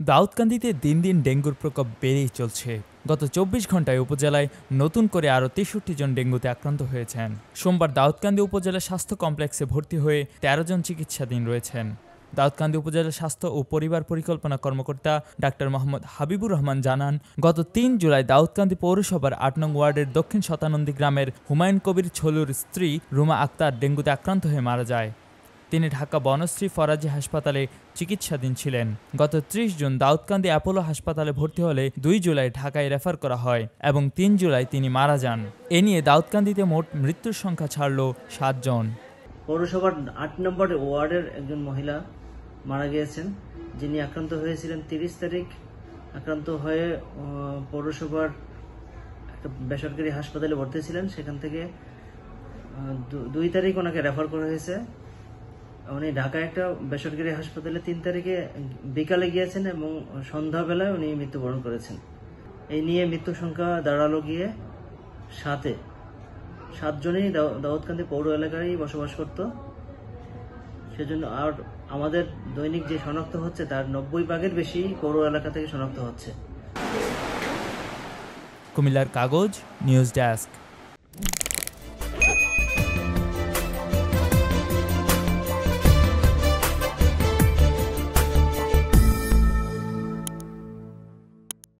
দাউদকান্দিতে দিন দিন ডেঙ্গুর প্রকোপ বেড়েই চলছে। গত ২৪ ঘন্টায় উপজেলায় নতুন করে আরও ৬৩ জন ডেঙ্গুতে আক্রান্ত হয়েছেন। সোমবার দাউদকান্দি উপজেলা স্বাস্থ্য কমপ্লেক্সে ভর্তি হয়ে ১৩ জন চিকিৎসাধীন রয়েছেন। দাউদকান্দি উপজেলা স্বাস্থ্য ও পরিবার পরিকল্পনা কর্মকর্তা ডাক্তার মোহাম্মদ হাবিবুর রহমান জানান, গত ৩ জুলাই দাউদকান্দি পৌরসভার ৮ নং ওয়ার্ডের দক্ষিণ শতানন্দী গ্রামের হুমায়ুন কবির ছলুর স্ত্রী রুমা আক্তার ডেঙ্গুতে আক্রান্ত হয়ে মারা যায়। তিনি ঢাকা বনশ্রী ফরাজি হাসপাতালে চিকিৎসাধীন ছিলেন। গত ৩০ জুন দাউদকান্দি অ্যাপোলো হাসপাতালে ভর্তি হলে ২ জুলাই ঢাকায় রেফার করা হয় এবং ৩ জুলাই তিনি মারা যান। এ নিয়ে দাউদকান্দিতে মোট মৃত্যুর সংখ্যা ছাড়ল ৭ জন। পৌরসভার ৮ নম্বর ওয়ার্ডের একজন মহিলা মারা গিয়েছেন, যিনি আক্রান্ত হয়েছিলেন ৩০ তারিখ। আক্রান্ত হয়ে পৌরসভার একটা বেসরকারি হাসপাতালে ভর্তি ছিলেন। সেখান থেকে ২ তারিখ ওনাকে রেফার করা হয়েছে। উনি ঢাকায় একটা বেসরকারি হাসপাতালে ৩ তারিখে বিকালে গিয়েছেন এবং সন্ধ্যাবেলায় উনি মৃত্যুবরণ করেছেন। এই নিয়ে মৃত্যু সংখ্যা দাঁড়ালো গিয়ে ৭-এ। ৭ জনই দাউদকান্দি পৌর এলাকায় বসবাস করত। সেজন্য আর আমাদের দৈনিক যে শনাক্ত হচ্ছে তার ৯০% বেশি পৌর এলাকা থেকে শনাক্ত হচ্ছে। কুমিল্লার কাগজ নিউজ ডেস্ক।